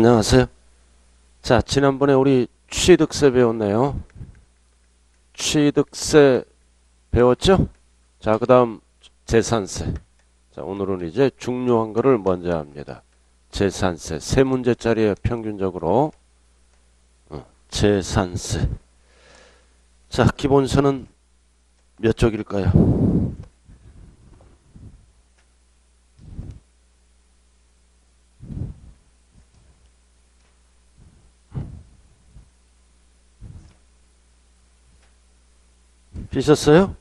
안녕하세요. 자, 지난번에 우리 취득세 배웠네요. 취득세 배웠죠? 자, 그 다음 재산세. 자, 오늘은 이제 중요한 거를 먼저 합니다. 재산세. 세 문제짜리에 평균적으로. 재산세. 자, 기본서는 몇 쪽일까요? 피셨어요?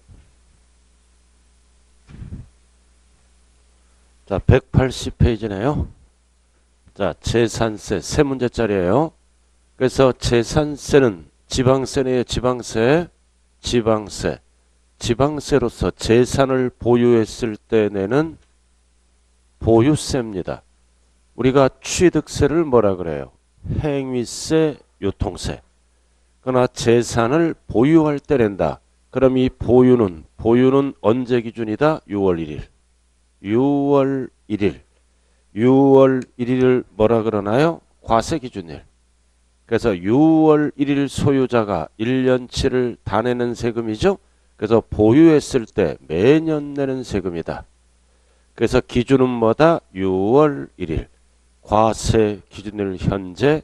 자, 180페이지네요. 자, 재산세 세 문제짜리예요. 그래서 재산세는 지방세 내에 지방세로서 재산을 보유했을 때 내는 보유세입니다. 우리가 취득세를 뭐라 그래요? 행위세, 유통세. 그러나 재산을 보유할 때 낸다. 그럼 이 보유는 언제 기준이다? 6월 1일. 6월 1일을 뭐라 그러나요? 과세 기준일. 그래서 6월 1일 소유자가 1년치를 다 내는 세금이죠. 그래서 보유했을 때 매년 내는 세금이다. 그래서 기준은 뭐다? 6월 1일. 과세 기준일 현재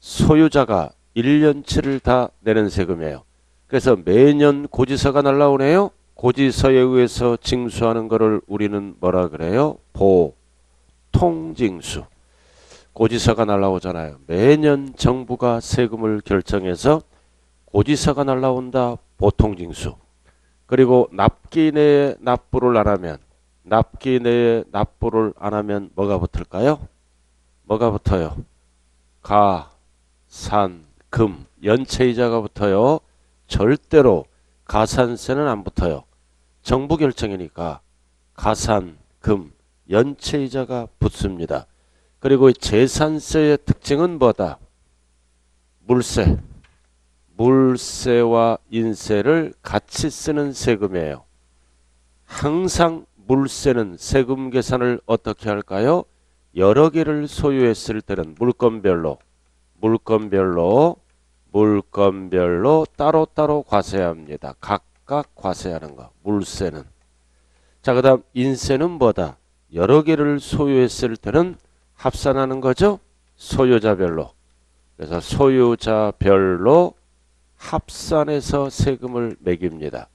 소유자가 1년치를 다 내는 세금이에요. 그래서 매년 고지서가 날라오네요. 고지서에 의해서 징수하는 것을 우리는 뭐라 그래요? 보통징수. 고지서가 날라오잖아요. 매년 정부가 세금을 결정해서 고지서가 날라온다. 보통징수. 그리고 납기 내에 납부를 안 하면 뭐가 붙을까요? 뭐가 붙어요? 가, 산, 금, 연체이자가 붙어요. 절대로 가산세는 안 붙어요. 정부 결정이니까 가산, 금, 연체이자가 붙습니다. 그리고 재산세의 특징은 뭐다? 물세와 인세를 같이 쓰는 세금이에요. 항상 물세는 세금 계산을 어떻게 할까요? 여러 개를 소유했을 때는 물건별로 따로따로 과세합니다. 각각 과세하는 거. 물세는. 자, 그 다음 인세는 뭐다? 여러 개를 소유했을 때는 합산하는 거죠. 소유자별로. 그래서 소유자별로 합산해서 세금을 매깁니다.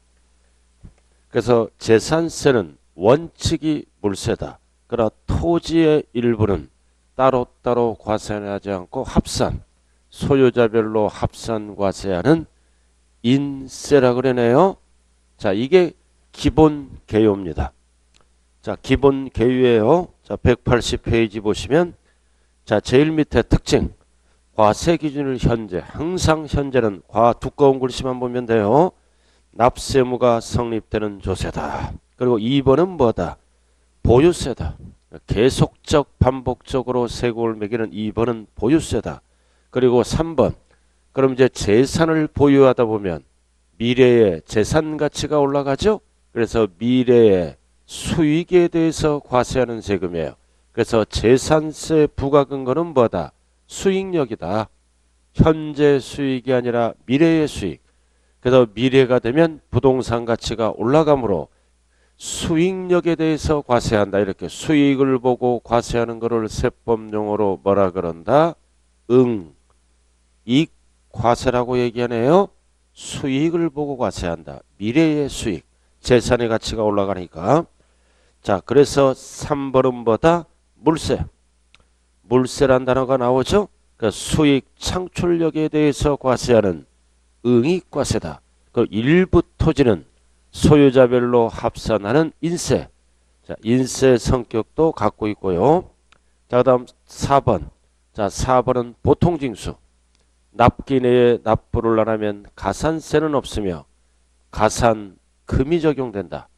그래서 재산세는 원칙이 물세다. 그러나 토지의 일부는 따로따로 과세하지 않고 합산. 소유자별로 합산 과세하는 인세라 그러네요. 자, 이게 기본 개요입니다. 자, 기본 개요예요. 자, 180페이지 보시면 자, 제일 밑에 특징. 과세 기준을 항상 현재는 두꺼운 글씨만 보면 돼요. 납세무가 성립되는 조세다. 그리고 2번은 뭐다? 보유세다. 계속적 반복적으로 세금을 매기는 2번은 보유세다. 그리고 3번. 그럼 이제 재산을 보유하다 보면 미래의 재산 가치가 올라가죠. 그래서 미래의 수익에 대해서 과세하는 세금이에요. 그래서 재산세 부과 근거는 뭐다? 수익력이다. 현재 수익이 아니라 미래의 수익. 그래서 미래가 되면 부동산 가치가 올라가므로 수익력에 대해서 과세한다. 이렇게 수익을 보고 과세하는 것을 세법용어로 뭐라 그런다? 이익과세라고 얘기하네요. 수익을 보고 과세한다. 미래의 수익. 재산의 가치가 올라가니까. 자, 그래서 3번은 뭐다? 물세란 단어가 나오죠. 그 수익 창출력에 대해서 과세하는 응익과세다. 그 일부 토지는 소유자별로 합산하는 인세. 자, 인세 성격도 갖고 있고요. 자, 그 다음 4번. 자, 4번은 보통징수. 납기 내에 납부를 안 하면 가산세는 없으며 가산금이 적용된다.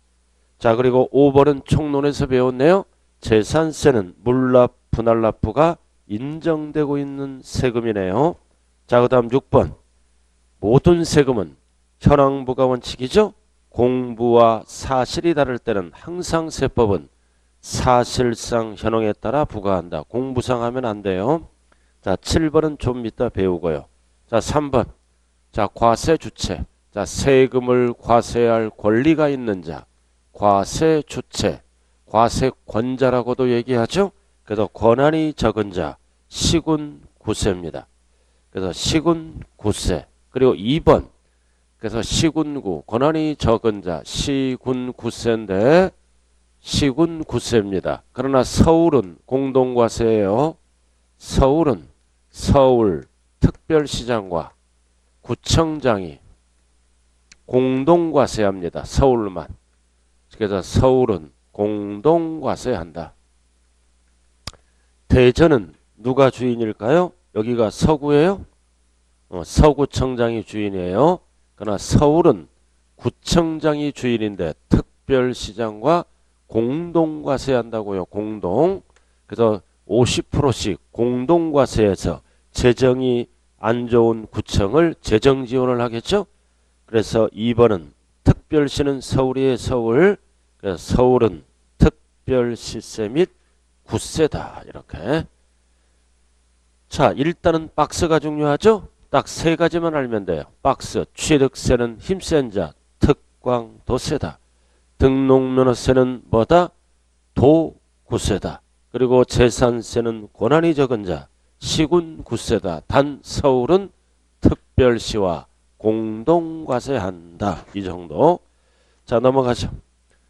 자, 그리고 5번은 총론에서 배웠네요. 재산세는 물납, 분할납부가 인정되고 있는 세금이네요. 자, 그 다음 6번. 모든 세금은 현황부가 원칙이죠. 공부와 사실이 다를 때는 항상 세법은 사실상 현황에 따라 부과한다. 공부상 하면 안 돼요. 자, 7번은 좀 이따 배우고요. 자, 3번. 자, 과세 주체. 자, 세금을 과세할 권리가 있는 자. 과세 주체. 과세권자라고도 얘기하죠. 그래서 권한이 적은 자. 시군 구세입니다. 그래서 시군 구세. 그리고 2번. 그래서 시군구. 권한이 적은 자. 시군 구세인데 시군 구세입니다. 그러나 서울은 공동과세예요. 서울은 서울 특별시장과 구청장이 공동과세합니다. 서울만. 그래서 서울은 공동과세한다. 대전은 누가 주인일까요? 여기가 서구예요. 서구청장이 주인이에요. 그러나 서울은 구청장이 주인인데 특별시장과 공동과세한다고요. 공동. 그래서 50%씩 공동과세에서 재정이 안 좋은 구청을 재정 지원을 하겠죠. 그래서 2번은 특별시는 서울이에요. 서울. 그래서 서울은 특별시세 및 구세다. 이렇게. 자, 일단은 박스가 중요하죠. 딱 세 가지만 알면 돼요. 박스. 취득세는 힘센 자, 특광, 도세다. 등록면허세는 뭐다? 도구세다. 그리고 재산세는 권한이 적은 자, 시군구세다. 단 서울은 특별시와 공동과세한다. 이 정도. 자, 넘어가죠.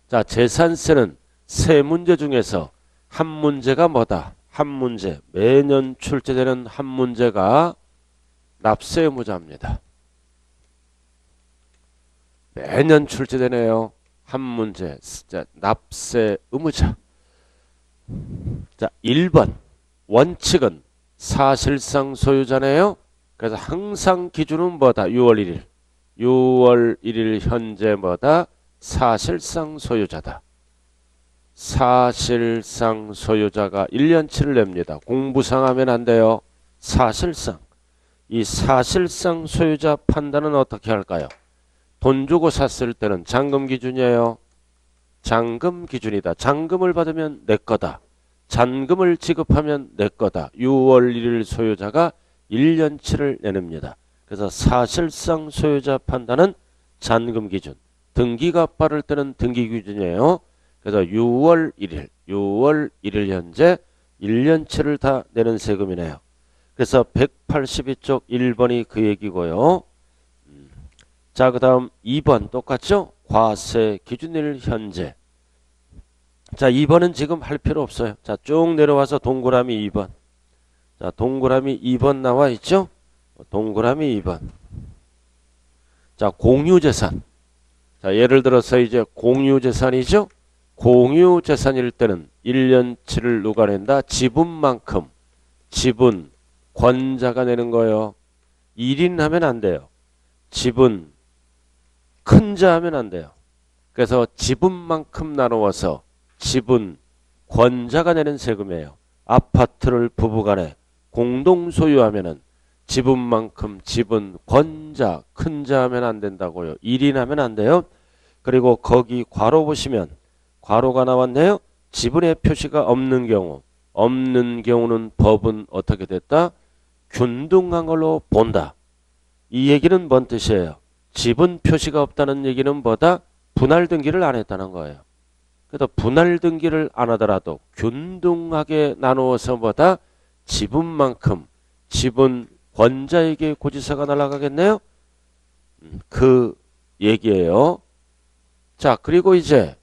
자, 재산세는 세 문제 중에서 한 문제가 뭐다? 한 문제. 매년 출제되는 한 문제가 납세 의무자입니다. 매년 출제되네요. 한 문제. 자, 납세 의무자. 자, 1번. 원칙은 사실상 소유자네요. 그래서 항상 기준은 뭐다? 6월 1일. 6월 1일 현재 뭐다? 사실상 소유자다. 사실상 소유자가 1년치를 냅니다. 공부상 하면 안 돼요. 사실상. 이 사실상 소유자 판단은 어떻게 할까요? 돈 주고 샀을 때는 잔금 기준이에요. 잔금 기준이다. 잔금을 받으면 내 거다. 잔금을 지급하면 내 거다. 6월 1일 소유자가 1년치를 내냅니다. 그래서 사실상 소유자 판단은 잔금 기준. 등기가 빠를 때는 등기 기준이에요. 그래서 6월 1일 현재 1년치를 다 내는 세금이네요. 그래서 182쪽 1번이 그 얘기고요. 자, 그 다음 2번 똑같죠? 과세 기준일 현재. 자, 2번은 지금 할 필요 없어요. 자, 쭉 내려와서 동그라미 2번. 자, 동그라미 2번 나와 있죠? 동그라미 2번. 자, 공유재산. 자, 예를 들어서 이제 공유재산이죠? 공유재산일 때는 1년치를 누가 낸다? 지분만큼. 지분, 권자가 내는 거예요. 1인 하면 안 돼요. 지분, 큰 자 하면 안 돼요. 그래서 지분만큼 나누어서 지분, 권자가 내는 세금이에요. 아파트를 부부간에 공동 소유하면은 지분만큼 지분, 권자, 큰 자 하면 안 된다고요. 1인 하면 안 돼요. 그리고 거기 괄호 보시면 괄호가 나왔네요. 지분의 표시가 없는 경우. 없는 경우는 법은 어떻게 됐다? 균등한 걸로 본다. 이 얘기는 뭔 뜻이에요? 지분 표시가 없다는 얘기는 뭐다? 분할 등기를 안 했다는 거예요. 그래서 분할 등기를 안 하더라도 균등하게 나누어서 뭐다? 지분만큼 지분 권자에게 고지서가 날아가겠네요. 그 얘기예요. 자, 그리고 이제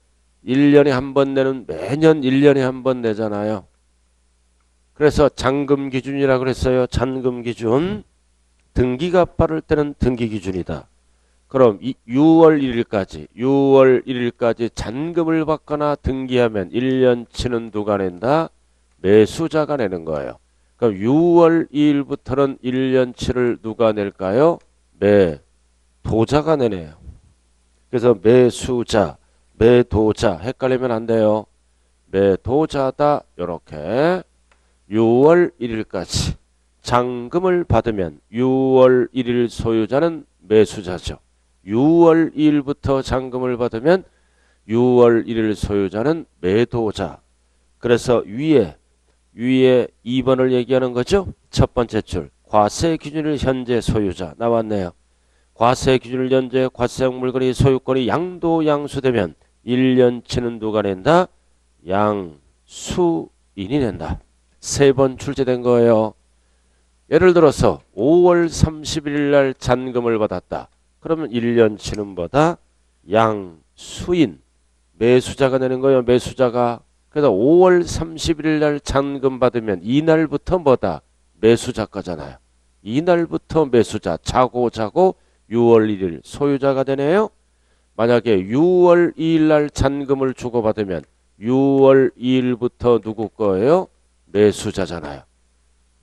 1년에 한 번 내는 매년 1년에 한 번 내잖아요. 그래서 잔금 기준이라 그랬어요. 잔금 기준. 등기가 빠를 때는 등기 기준이다. 그럼 6월 1일까지 잔금을 받거나 등기하면 1년치는 누가 낸다? 매수자가 내는 거예요. 그럼 6월 2일부터는 1년치를 누가 낼까요? 매도자가 내네요. 그래서 매수자, 매도자 헷갈리면 안 돼요. 매도자다. 이렇게 6월 1일까지 잔금을 받으면 6월 1일 소유자는 매수자죠. 6월 2일부터 잔금을 받으면 6월 1일 소유자는 매도자. 그래서 위에 2번을 얘기하는 거죠. 첫 번째 줄 과세 기준일 현재 소유자 나왔네요. 과세 기준일 현재 과세형 물건이 소유권이 양도 양수되면 1년치는 누가 낸다? 양수인이 낸다. 3번 출제된 거예요. 예를 들어서 5월 31일 날 잔금을 받았다. 그러면 1년치는 뭐다? 양수인. 매수자가 내는 거예요. 매수자가. 그래서 5월 31일 날 잔금 받으면 이날부터 뭐다? 매수자 거잖아요. 이날부터 매수자. 자고 6월 1일 소유자가 되네요. 만약에 6월 2일 날 잔금을 주고받으면 6월 2일부터 누구 거예요? 매수자잖아요.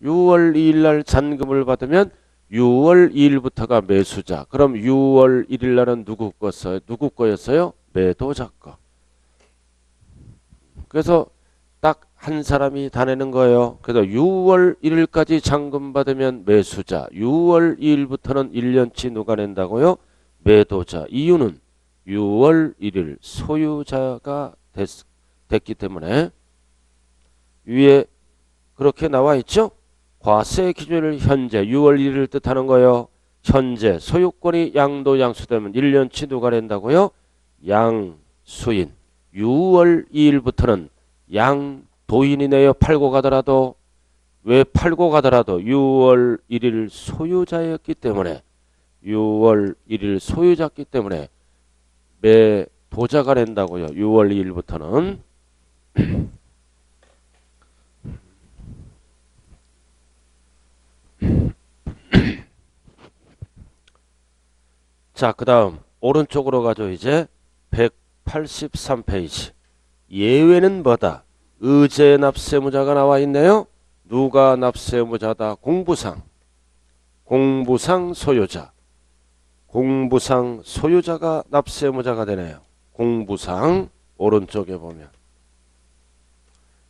6월 2일 날 잔금을 받으면 6월 2일부터가 매수자. 그럼 6월 1일 날은 누구 거였어요? 매도자 거. 그래서 딱 한 사람이 다 내는 거예요. 그래서 6월 1일까지 잔금 받으면 매수자. 6월 2일부터는 1년치 누가 낸다고요? 매도자. 이유는 6월 1일 소유자가 됐기 때문에 위에 그렇게 나와 있죠? 과세 기준일 현재 6월 1일을 뜻하는 거예요. 현재 소유권이 양도 양수되면 1년치 누가 낸다고요? 양수인. 6월 2일부터는 양도인이네요. 팔고 가더라도. 왜 팔고 가더라도 6월 1일 소유자였기 때문에 6월 1일 소유자였기 때문에 매도자가 낸다고요. 6월 2일부터는. 자, 그 다음 오른쪽으로 가죠. 이제 183페이지. 예외는 뭐다? 의제 납세무자가 나와 있네요. 누가 납세무자다? 공부상. 공부상 소유자. 공부상 소유자가 납세무자가 되네요. 공부상 오른쪽에 보면.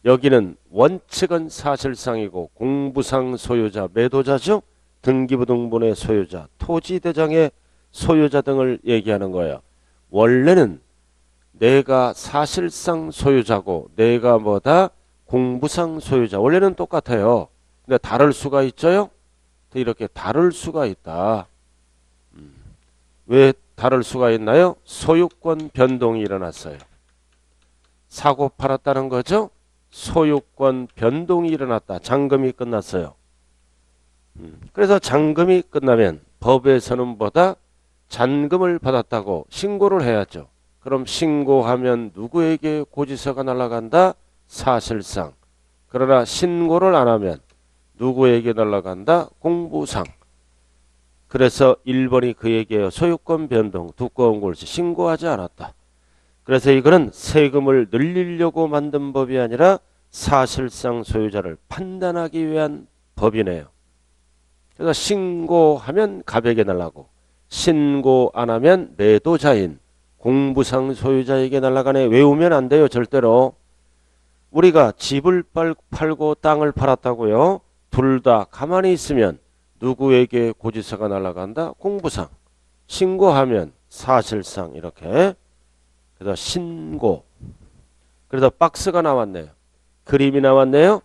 여기는 원칙은 사실상이고 공부상 소유자 매도자죠. 등기부등본의 소유자, 토지대장의 소유자 등을 얘기하는 거예요. 원래는 내가 사실상 소유자고 내가 뭐다? 공부상 소유자. 원래는 똑같아요. 근데 다를 수가 있죠요. 이렇게 다를 수가 있다. 왜 다를 수가 있나요? 소유권 변동이 일어났어요. 사고 팔았다는 거죠. 소유권 변동이 일어났다. 잔금이 끝났어요. 그래서 잔금이 끝나면 법에서는 뭐다? 잔금을 받았다고 신고를 해야죠. 그럼 신고하면 누구에게 고지서가 날아간다? 사실상. 그러나 신고를 안 하면 누구에게 날아간다? 공부상. 그래서 1번이 그 얘기예요. 소유권 변동, 두꺼운 골치 신고하지 않았다. 그래서 이거는 세금을 늘리려고 만든 법이 아니라 사실상 소유자를 판단하기 위한 법이네요. 그래서 신고하면 가백에 날라고 신고 안 하면 매도자인 공부상 소유자에게 날아가네. 외우면 안 돼요. 절대로. 우리가 집을 팔고 땅을 팔았다고요. 둘 다 가만히 있으면 누구에게 고지서가 날아간다? 공부상. 신고하면 사실상 이렇게. 그래서 신고. 그래서 박스가 나왔네요. 그림이 나왔네요.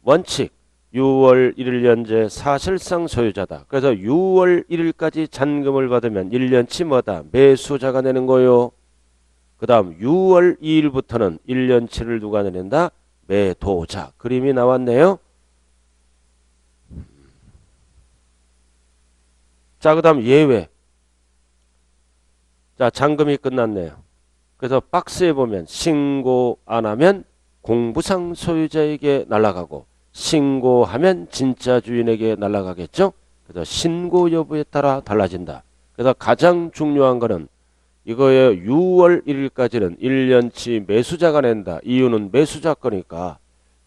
원칙. 6월 1일 현재 사실상 소유자다. 그래서 6월 1일까지 잔금을 받으면 1년치 뭐다? 매수자가 내는 거요. 그 다음 6월 2일부터는 1년치를 누가 내는다? 매도자. 그림이 나왔네요. 자, 그 다음 예외. 자, 잔금이 끝났네요. 그래서 박스에 보면 신고 안 하면 공부상 소유자에게 날아가고 신고하면 진짜 주인에게 날아가겠죠. 그래서 신고 여부에 따라 달라진다. 그래서 가장 중요한 거는 이거예요. 6월 1일까지는 1년치 매수자가 낸다. 이유는 매수자 거니까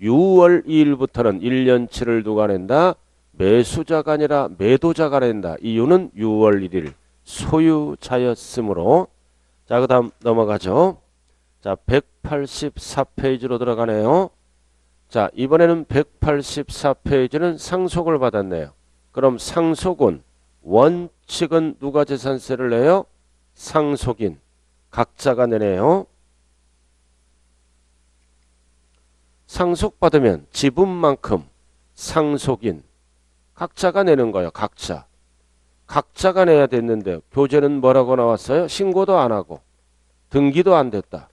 6월 2일부터는 1년치를 누가 낸다? 매수자가 아니라 매도자가 낸다. 이유는 6월 1일 소유자였으므로. 자, 그 다음 넘어가죠. 자, 184페이지로 들어가네요. 자, 이번에는 184페이지는 상속을 받았네요. 그럼 상속은 원칙은 누가 재산세를 내요? 상속인. 각자가 내네요. 상속받으면 지분만큼 상속인 각자가 내는 거예요. 각자가 내야 됐는데 교재는 뭐라고 나왔어요? 신고도 안 하고 등기도 안 됐다.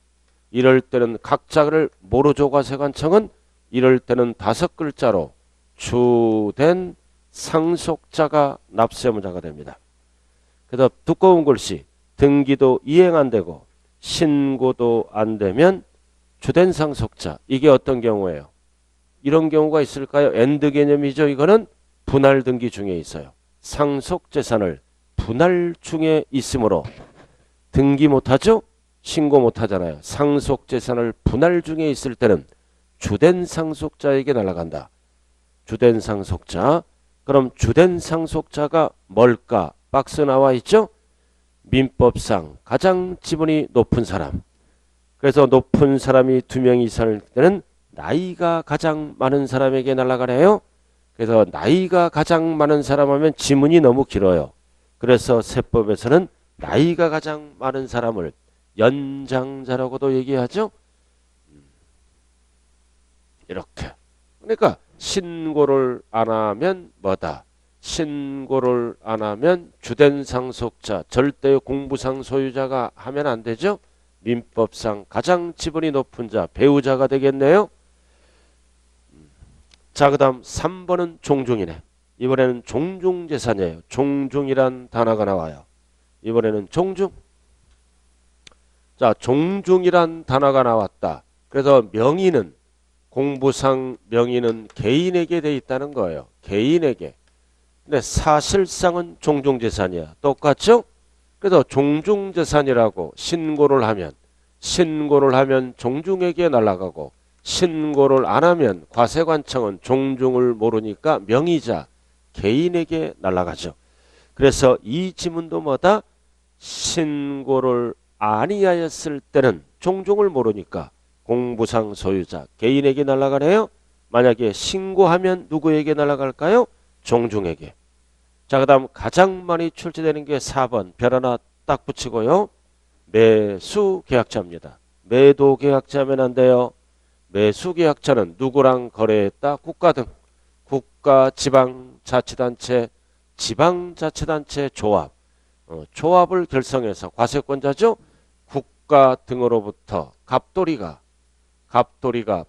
이럴 때는 각자를 모르조과세관청은 이럴 때는 5글자로 주된 상속자가 납세의무자가 됩니다. 그래서 두꺼운 글씨 등기도 이행 안 되고 신고도 안 되면 주된 상속자. 이게 어떤 경우예요? 이런 경우가 있을까요? 엔드 개념이죠. 이거는 분할 등기 중에 있어요. 상속재산을 분할 중에 있으므로 등기 못하죠? 신고 못하잖아요. 상속재산을 분할 중에 있을 때는 주된 상속자에게 날아간다. 주된 상속자. 그럼 주된 상속자가 뭘까? 박스 나와 있죠? 민법상 가장 지분이 높은 사람. 그래서 높은 사람이 2명 이상일 때는 나이가 가장 많은 사람에게 날아가래요. 그래서 나이가 가장 많은 사람 하면 지문이 너무 길어요. 그래서 세법에서는 나이가 가장 많은 사람을 연장자라고도 얘기하죠. 이렇게. 그러니까 신고를 안 하면 뭐다? 신고를 안 하면 주된 상속자, 절대 공부상 소유자가 하면 안 되죠. 민법상 가장 지분이 높은 자, 배우자가 되겠네요. 자, 그 다음 3번은 종중이네. 이번에는 종중재산이에요. 종중이란 단어가 나와요. 이번에는 종중. 자, 종중이란 단어가 나왔다. 그래서 명의는 공부상 명의는 개인에게 돼 있다는 거예요. 개인에게. 근데 사실상은 종중재산이야. 똑같죠? 그래서 종중재산이라고 신고를 하면 종중에게 날아가고 신고를 안 하면 과세관청은 종중을 모르니까 명의자 개인에게 날아가죠. 그래서 이 지문도 뭐다? 신고를 아니하였을 때는 종중을 모르니까 공부상 소유자 개인에게 날아가네요. 만약에 신고하면 누구에게 날아갈까요? 종중에게. 자, 그 다음 가장 많이 출제되는 게 4번 별 하나 딱 붙이고요. 매수계약자입니다. 매도계약자면 안 돼요. 매수계약자는 누구랑 거래했다? 국가 등. 국가, 지방자치단체, 지방자치단체 조합. 조합을 결성해서 과세권자죠. 국가 등으로부터 갑돌이가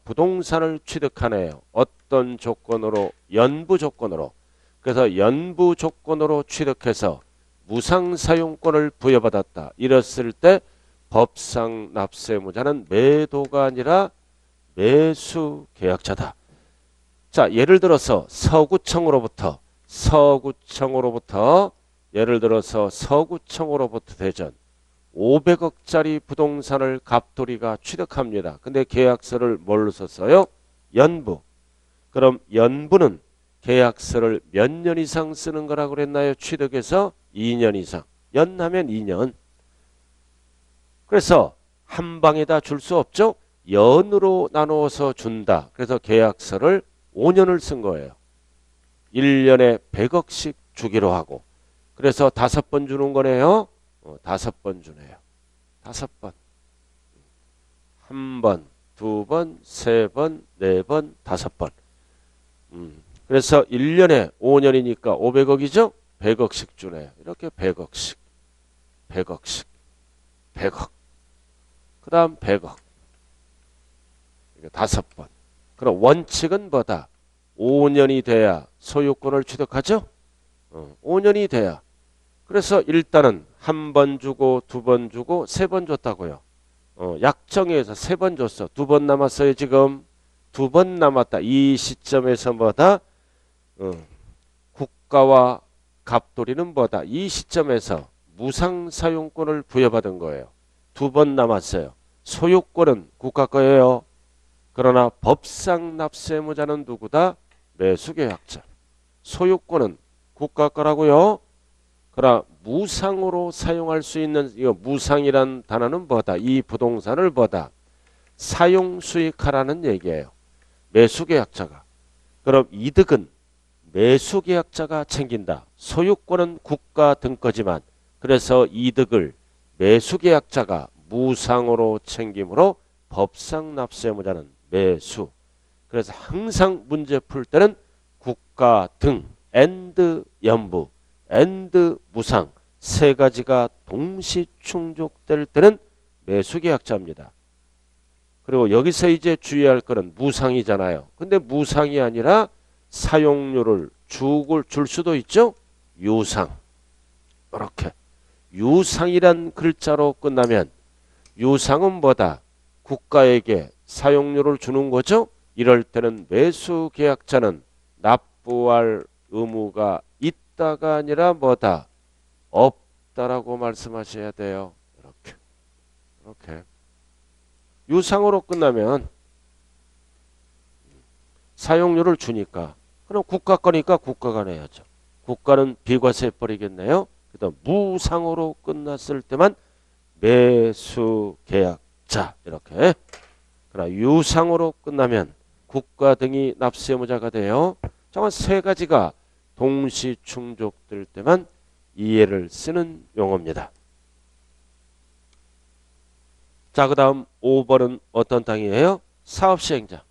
부동산을 취득하네요. 어떤 조건으로? 연부 조건으로. 그래서 연부 조건으로 취득해서 무상사용권을 부여받았다. 이랬을 때 법상 납세의무자는 매도가 아니라 매수계약자다. 자, 예를 들어서 서구청으로부터 예를 들어서 서구청으로부터 대전 500억짜리 부동산을 갑돌이가 취득합니다. 근데 계약서를 뭘로 썼어요? 연부. 그럼 연부는 계약서를 몇 년 이상 쓰는 거라고 그랬나요? 취득해서 2년 이상. 연하면 2년. 그래서 한 방에 다 줄 수 없죠? 연으로 나누어서 준다. 그래서 계약서를 5년을 쓴 거예요. 1년에 100억씩 주기로 하고. 그래서 5번 주는 거네요. 5번 주네요. 5번. 1번, 2번, 3번, 4번, 5번. 그래서 1년에 5년이니까 500억이죠? 100억씩 주네요. 이렇게 100억씩. 100억. 그 다음 100억. 5번. 그럼 원칙은 뭐다? 5년이 돼야 소유권을 취득하죠? 5년이 돼야. 그래서 일단은 1번 주고 2번 주고 3번 줬다고요. 약정에서 3번 줬어. 2번 남았어요. 지금 2번 남았다. 이 시점에서 뭐다? 국가와 갑돌이는 뭐다? 이 시점에서 무상사용권을 부여받은 거예요. 2번 남았어요. 소유권은 국가 거예요. 그러나 법상 납세의무자는 누구다? 매수계약자. 소유권은 국가 거라고요. 그러나 무상으로 사용할 수 있는 이 무상이란 단어는 뭐다? 이 부동산을 뭐다? 사용 수익하라는 얘기예요. 매수계약자가. 그럼 이득은 매수계약자가 챙긴다. 소유권은 국가 등 거지만 그래서 이득을 매수계약자가 무상으로 챙김으로 법상 납세의무자는 매수. 그래서 항상 문제 풀 때는 국가 등, and 연부, and 무상 세 가지가 동시 충족될 때는 매수계약자입니다. 그리고 여기서 이제 주의할 거는 무상이잖아요. 근데 무상이 아니라 사용료를 줄 수도 있죠. 유상. 이렇게 유상이란 글자로 끝나면 유상은 뭐다? 국가에게 사용료를 주는 거죠. 이럴 때는 매수계약자는 납부할 의무가 있다가 아니라 뭐다? 없다라고 말씀하셔야 돼요. 이렇게 유상으로 끝나면 사용료를 주니까 그럼 국가 거니까 국가가 내야죠. 국가는 비과세 버리겠네요. 그다음 무상으로 끝났을 때만 매수계약자 이렇게. 그러나 유상으로 끝나면 국가 등이 납세의무자가 돼요. 정한 세 가지가 동시 충족될 때만 이해를 쓰는 용어입니다. 자, 그 다음 5번은 어떤 땅이에요? 사업시행자.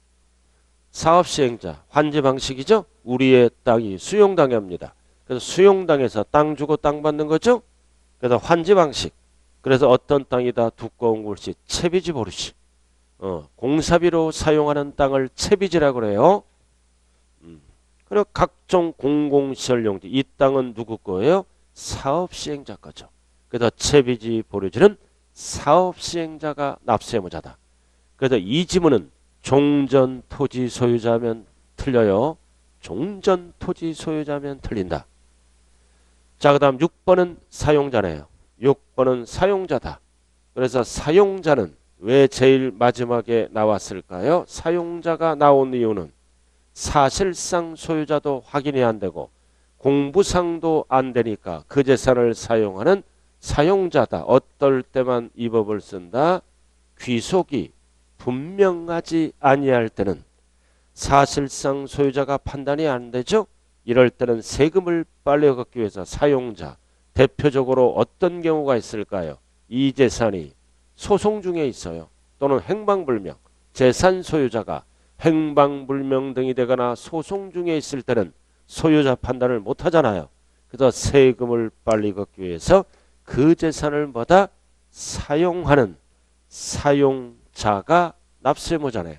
사업시행자, 환지 방식이죠? 우리의 땅이 수용당합니다. 그래서 수용당해서 땅 주고 땅 받는 거죠? 그래서 환지 방식. 그래서 어떤 땅이다 두꺼운 글씨, 채비지 버릇이. 공사비로 사용하는 땅을 채비지라고 그래요. 그리고 각종 공공시설 용지. 이 땅은 누구 거예요? 사업시행자 거죠. 그래서 채비지 보류지는 사업시행자가 납세의무자다. 그래서 이 지문은 종전 토지 소유자면 틀려요. 종전 토지 소유자면 틀린다. 자, 그 다음 6번은 사용자네요. 6번은 사용자다. 그래서 사용자는 왜 제일 마지막에 나왔을까요? 사용자가 나온 이유는 사실상 소유자도 확인이 안 되고 공부상도 안 되니까 그 재산을 사용하는 사용자다. 어떨 때만 이 법을 쓴다? 귀속이 분명하지 아니할 때는 사실상 소유자가 판단이 안 되죠. 이럴 때는 세금을 빨리 걷기 위해서 사용자, 대표적으로 어떤 경우가 있을까요? 이 재산이 소송 중에 있어요. 또는 행방불명, 재산 소유자가 행방불명 등이 되거나 소송 중에 있을 때는 소유자 판단을 못 하잖아요. 그래서 세금을 빨리 걷기 위해서 그 재산을 뭐다? 사용하는 사용자가 납세의무자네요.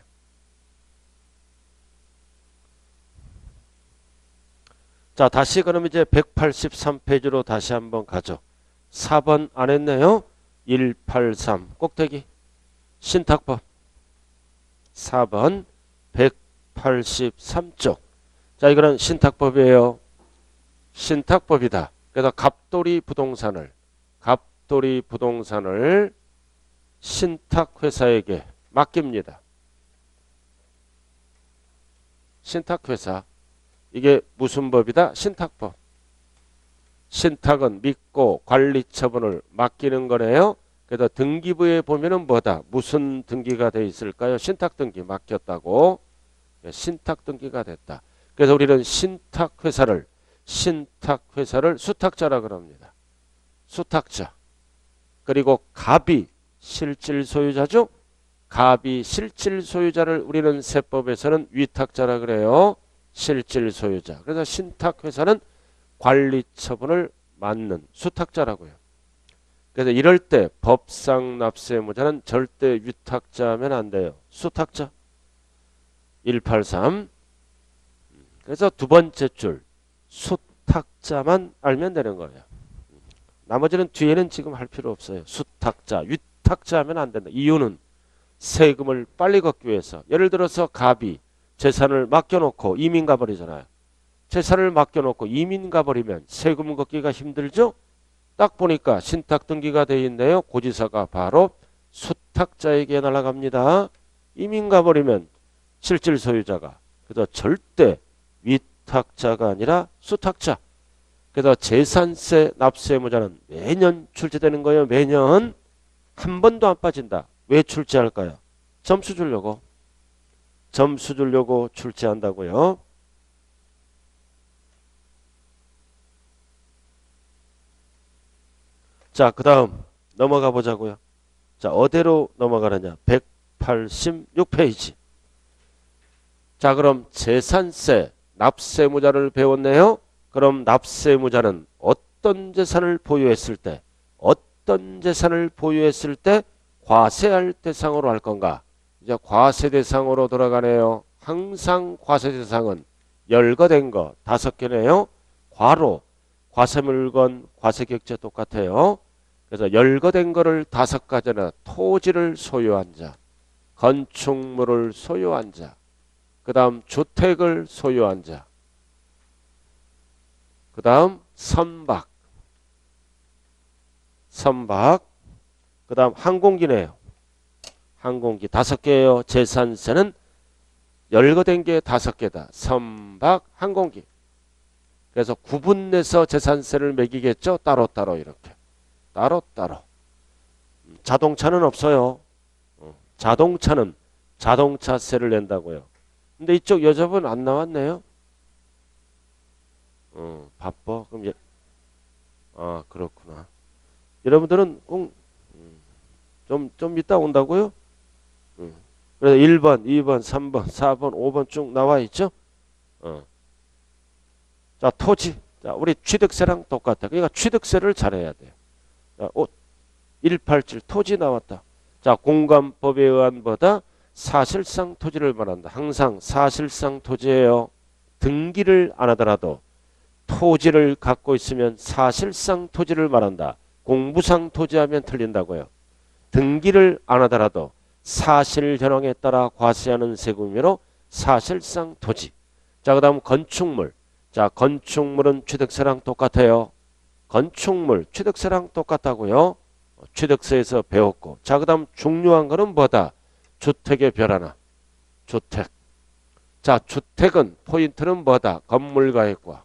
자, 다시 그럼 이제 183페이지로 다시 한번 가죠. 4번 안 했네요. 183 꼭대기 신탁법 4번 183쪽. 자, 이거는 신탁법이에요. 신탁법이다. 그래서 갑돌이 부동산을 신탁회사에게 맡깁니다. 신탁회사. 이게 무슨 법이다? 신탁법. 신탁은 믿고 관리 처분을 맡기는 거네요. 그래서 등기부에 보면은 뭐다? 무슨 등기가 돼 있을까요? 신탁 등기 맡겼다고. 신탁 등기가 됐다. 그래서 우리는 신탁회사를 수탁자라 그럽니다. 수탁자. 그리고 갑이 실질 소유자죠. 갑이 실질 소유자를 우리는 세법에서는 위탁자라 그래요. 실질 소유자. 그래서 신탁회사는 관리 처분을 맡는 수탁자라고요. 그래서 이럴 때 법상 납세의무자는 절대 위탁자면 안 돼요. 수탁자. 183. 그래서 두 번째 줄 수탁자만 알면 되는 거예요. 나머지는 뒤에는 지금 할 필요 없어요. 수탁자, 위탁자 하면 안 된다. 이유는 세금을 빨리 걷기 위해서. 예를 들어서 갑이 재산을 맡겨놓고 이민 가버리잖아요. 재산을 맡겨놓고 이민 가버리면 세금 걷기가 힘들죠? 딱 보니까 신탁 등기가 되어 있네요. 고지서가 바로 수탁자에게 날아갑니다. 이민 가버리면 실질 소유자가. 그래서 절대 위탁자가 아니라 수탁자. 그래서 재산세 납세의무자는 매년 출제되는 거예요. 매년 한 번도 안 빠진다. 왜 출제할까요? 점수 주려고. 점수 주려고 출제한다고요. 자, 그 다음 넘어가 보자고요. 자, 어디로 넘어가느냐? 186페이지. 자, 그럼 재산세, 납세무자를 배웠네요. 그럼 납세무자는 어떤 재산을 보유했을 때, 어떤 재산을 보유했을 때 과세할 대상으로 할 건가? 이제 과세 대상으로 돌아가네요. 항상 과세 대상은 열거된 거 5개네요. 과로, 과세물건, 과세격제 똑같아요. 그래서 열거된 거를 5가지나 토지를 소유한 자, 건축물을 소유한 자, 그 다음 주택을 소유한 자, 그 다음 선박, 그 다음 항공기네요. 항공기 5개예요. 재산세는 열거된 게 5개다. 선박, 항공기. 그래서 구분내서 재산세를 매기겠죠. 따로따로 이렇게. 따로따로. 자동차는 없어요. 자동차는 자동차세를 낸다고요. 근데 이쪽 여자분 안 나왔네요. 바빠. 그럼 그렇구나. 여러분들은 꼭 좀 이따 온다고요? 그래서 1번, 2번, 3번, 4번, 5번 쭉 나와 있죠? 자, 토지. 자, 우리 취득세랑 똑같아. 그러니까 취득세를 잘해야 돼요. 자, 187 토지 나왔다. 자, 공관법에 의한 보다 사실상 토지를 말한다. 항상 사실상 토지예요. 등기를 안 하더라도 토지를 갖고 있으면 사실상 토지를 말한다. 공부상 토지하면 틀린다고요. 등기를 안 하더라도 사실 현황에 따라 과세하는 세금으로 사실상 토지. 자, 그 다음 건축물. 자, 건축물은 취득세랑 똑같아요. 건축물 취득세랑 똑같다고요. 취득세에서 배웠고. 자, 그 다음 중요한 거는 뭐다? 주택의 별 하나. 주택. 자, 주택은 포인트는 뭐다? 건물가액과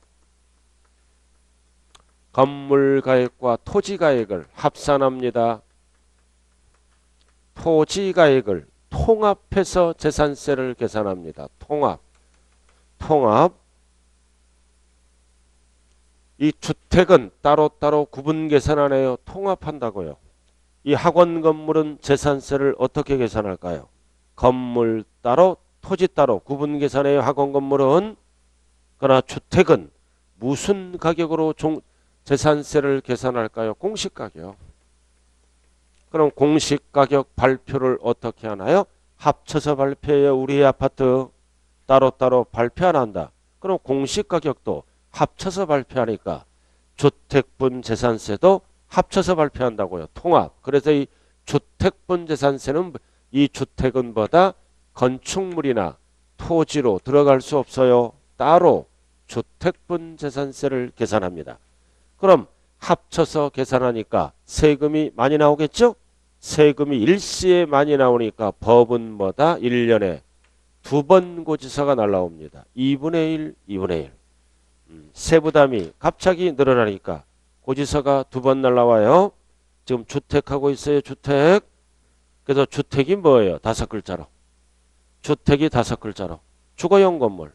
토지가액을 합산합니다. 토지가액을 통합해서 재산세를 계산합니다. 통합. 이 주택은 따로따로 구분 계산하네요. 통합한다고요. 이 학원 건물은 재산세를 어떻게 계산할까요? 건물 따로 토지 따로 구분 계산해요. 학원 건물은. 그러나 주택은 무슨 가격으로 재산세를 계산할까요? 공시가격. 그럼 공시가격 발표를 어떻게 하나요? 합쳐서 발표해요. 우리 아파트 따로따로 발표 안 한다. 그럼 공시가격도 합쳐서 발표하니까 주택분 재산세도 합쳐서 발표한다고요. 통합. 그래서 이 주택분 재산세는 이 주택은 보다 건축물이나 토지로 들어갈 수 없어요. 따로 주택분 재산세를 계산합니다. 그럼 합쳐서 계산하니까 세금이 많이 나오겠죠? 세금이 일시에 많이 나오니까 법은 뭐다? 1년에 2번 고지서가 날라옵니다. 2분의 1, 2분의 1. 세부담이 갑자기 늘어나니까 고지서가 2번 날라와요. 지금 주택하고 있어요. 주택. 그래서 주택이 뭐예요? 5글자로. 주택이 5글자로. 주거용 건물.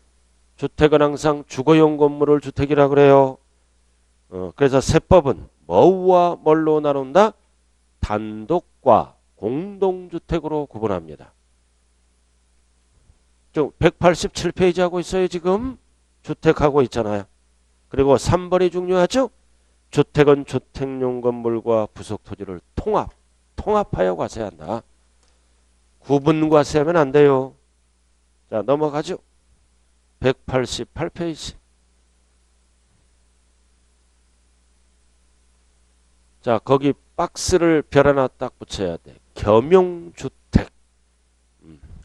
주택은 항상 주거용 건물을 주택이라 그래요. 그래서 세법은 뭐와 뭘로 나눈다? 단독과 공동주택으로 구분합니다. 좀 187페이지 하고 있어요. 지금 주택하고 있잖아요. 그리고 3번이 중요하죠. 주택은 주택용 건물과 부속토지를 통합하여 과세한다. 구분 과세하면 안 돼요. 자, 넘어가죠. 188페이지. 자, 거기 박스를 별 하나 딱 붙여야 돼. 겸용주택.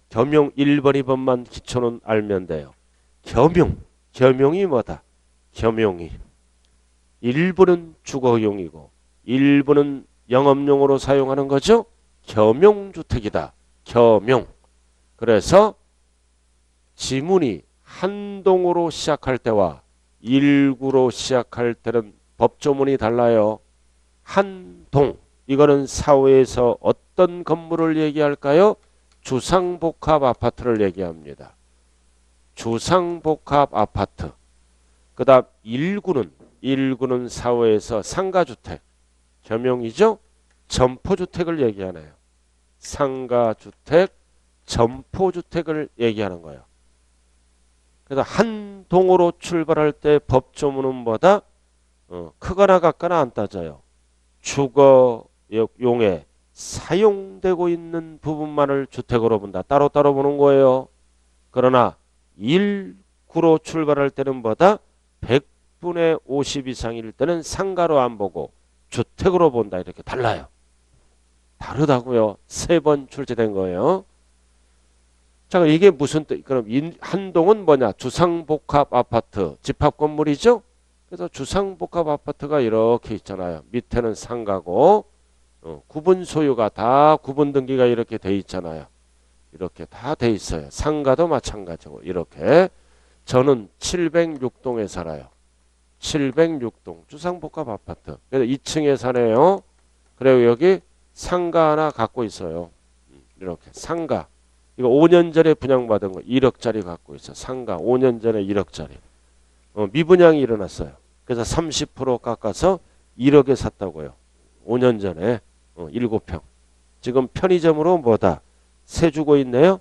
겸용 1번, 2번만 기초는 알면 돼요. 겸용이 뭐다? 겸용이. 일부는 주거용이고 일부는 영업용으로 사용하는 거죠. 겸용주택이다. 겸용. 그래서 지문이 한동으로 시작할 때와 일구로 시작할 때는 법조문이 달라요. 한동. 이거는 사회에서 어떤 건물을 얘기할까요? 주상복합 아파트를 얘기합니다. 주상복합 아파트. 그 다음 일구는 사회에서 상가주택. 겸용이죠? 점포주택을 얘기하네요. 상가주택, 점포주택을 얘기하는 거예요. 그래서 한 동으로 출발할 때 법조문은 뭐다? 크거나 같거나 안 따져요. 주거용에 사용되고 있는 부분만을 주택으로 본다. 따로따로 보는 거예요. 그러나 1구로 출발할 때는 뭐다? 100분의 50 이상일 때는 상가로 안 보고 주택으로 본다. 이렇게 달라요. 다르다고요. 3번 출제된 거예요. 자, 이게 무슨 뜻? 그럼 한동은 뭐냐? 주상복합 아파트, 집합 건물이죠? 그래서 주상복합 아파트가 이렇게 있잖아요. 밑에는 상가고, 구분 소유가 다 구분 등기가 이렇게 돼 있잖아요. 이렇게 다 돼 있어요. 상가도 마찬가지고, 이렇게. 저는 706동에 살아요. 706동, 주상복합 아파트. 그래서 2층에 사네요. 그리고 여기 상가 하나 갖고 있어요. 이렇게 상가. 이거 5년 전에 분양받은 거 1억짜리 갖고 있어. 상가 5년 전에 1억짜리. 미분양이 일어났어요. 그래서 30% 깎아서 1억에 샀다고요. 5년 전에 7평. 지금 편의점으로 뭐다? 세 주고 있네요.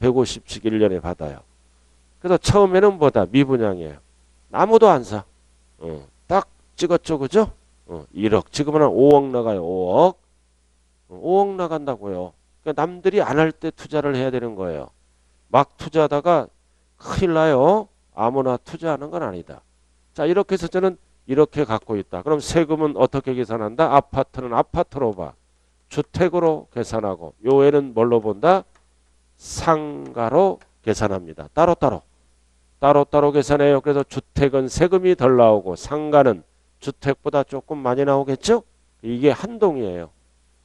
150씩 1년에 받아요. 그래서 처음에는 뭐다? 미분양이에요. 아무도 안 사. 딱 찍었죠. 그죠? 1억. 지금은 한 5억 나가요. 5억. 5억 나간다고요. 그러니까 남들이 안 할 때 투자를 해야 되는 거예요. 막 투자하다가 큰일 나요. 아무나 투자하는 건 아니다. 자, 이렇게 해서 저는 이렇게 갖고 있다. 그럼 세금은 어떻게 계산한다? 아파트는 아파트로 봐. 주택으로 계산하고 요 애는 뭘로 본다? 상가로 계산합니다. 따로따로 계산해요. 그래서 주택은 세금이 덜 나오고 상가는 주택보다 조금 많이 나오겠죠? 이게 한동이에요.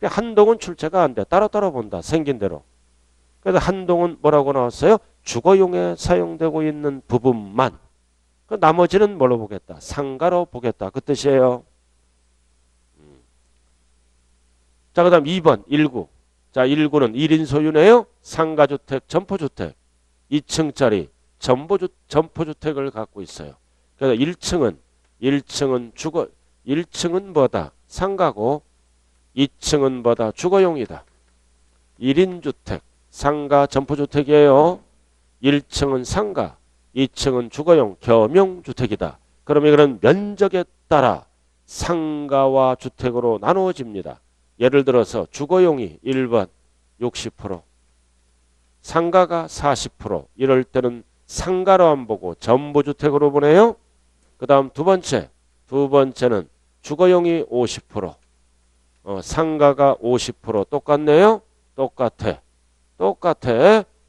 한동은 출제가 안 돼. 따로따로 본다. 생긴 대로. 그래서 한동은 뭐라고 나왔어요? 주거용에 사용되고 있는 부분만. 나머지는 뭘로 보겠다? 상가로 보겠다. 그 뜻이에요. 자, 그 다음 2번 1구. 자, 1구는 1인 소유네요. 상가주택, 점포주택. 2층짜리 점포주택을 갖고 있어요. 그래서 1층은 뭐다? 상가고 2층은 뭐다? 주거용이다. 1인 주택, 상가 점포주택이에요. 1층은 상가, 2층은 주거용 겸용주택이다. 그러면 이거는 면적에 따라 상가와 주택으로 나누어집니다. 예를 들어서 주거용이 1번 60%, 상가가 40%. 이럴 때는 상가로 안 보고 점포주택으로 보내요. 그 다음 두 번째는 주거용이 50%. 상가가 50% 똑같네요. 똑같아.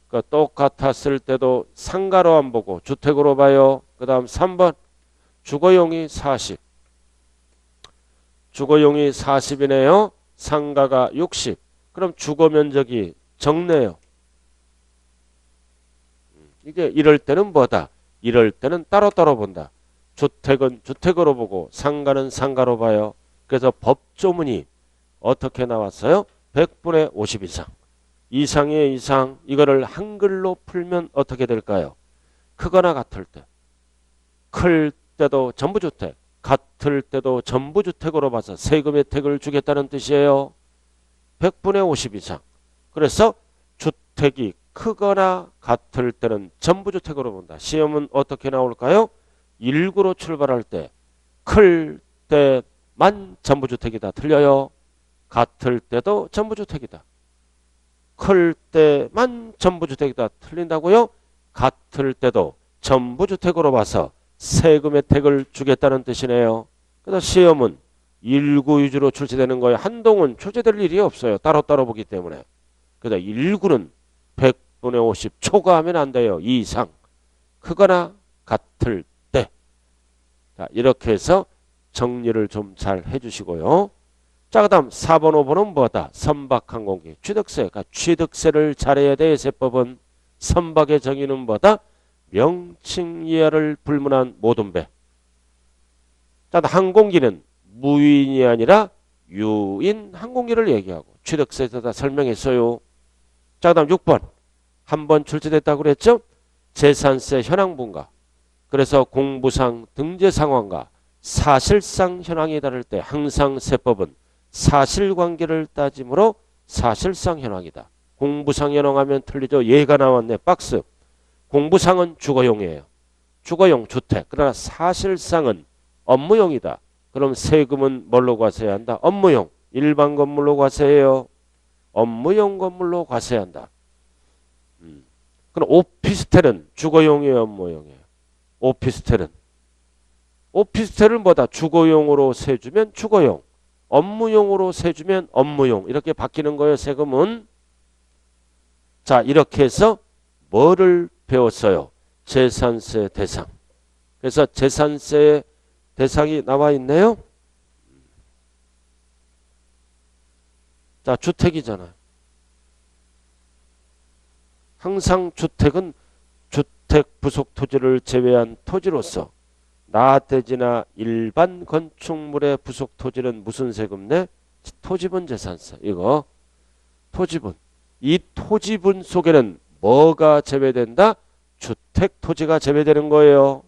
그 똑같았을 때도 상가로 안 보고 주택으로 봐요. 그 다음 3번 주거용이 40. 주거용이 40이네요. 상가가 60. 그럼 주거 면적이 적네요. 이게 이럴 때는 뭐다? 이럴 때는 따로따로 본다. 주택은 주택으로 보고 상가는 상가로 봐요. 그래서 법조문이 어떻게 나왔어요? 100분의 50 이상. 이상의 이상. 이거를 한글로 풀면 어떻게 될까요? 크거나 같을 때. 클 때도 전부주택. 같을 때도 전부주택으로 봐서 세금 혜택을 주겠다는 뜻이에요. 100분의 50 이상. 그래서 주택이 크거나 같을 때는 전부주택으로 본다. 시험은 어떻게 나올까요? 1구로 출발할 때 클 때만 전부주택이다. 틀려요. 같을 때도 전부주택이다. 클 때만 전부주택이다. 틀린다고요? 같을 때도 전부주택으로 봐서 세금 혜택을 주겠다는 뜻이네요. 그래서 시험은 1구 위주로 출제되는 거예요. 한동은 출제될 일이 없어요. 따로따로 보기 때문에. 그래서 1구는 100분의 50 초과하면 안 돼요. 2 이상. 크거나 같을 때. 자, 이렇게 해서 정리를 좀 잘 해주시고요. 자, 그 다음 4번 5번은 뭐다? 선박항공기. 취득세. 그러니까 취득세를 잘해야 돼. 세법은. 선박의 정의는 뭐다? 명칭 이하를 불문한 모든 배. 자, 항공기는 무인이 아니라 유인 항공기를 얘기하고 취득세에서 다 설명했어요. 자, 그 다음 6번. 한 번 출제됐다고 그랬죠? 재산세 현황분과. 그래서 공부상 등재 상황과 사실상 현황이 다를 때 항상 세법은 사실관계를 따지므로 사실상 현황이다. 공부상 현황하면 틀리죠. 예가 나왔네. 박스. 공부상은 주거용이에요. 주거용 주택. 그러나 사실상은 업무용이다. 그럼 세금은 뭘로 과세한다? 업무용. 일반 건물로 과세해요. 업무용 건물로 과세한다. 그럼 오피스텔은 주거용이에요, 업무용이에요? 오피스텔은. 오피스텔을 뭐다? 주거용으로 세주면 주거용. 업무용으로 세주면 업무용. 이렇게 바뀌는 거예요, 세금은. 자, 이렇게 해서 뭐를 배웠어요? 재산세 대상. 그래서 재산세 대상이 나와 있네요. 자, 주택이잖아요. 항상 주택은 주택 부속 토지를 제외한 토지로서 나대지나 일반 건축물의 부속 토지는 무슨 세금 내? 토지분 재산세. 이거 토지분. 이 토지분 속에는 뭐가 제외된다? 주택 토지가 제외되는 거예요.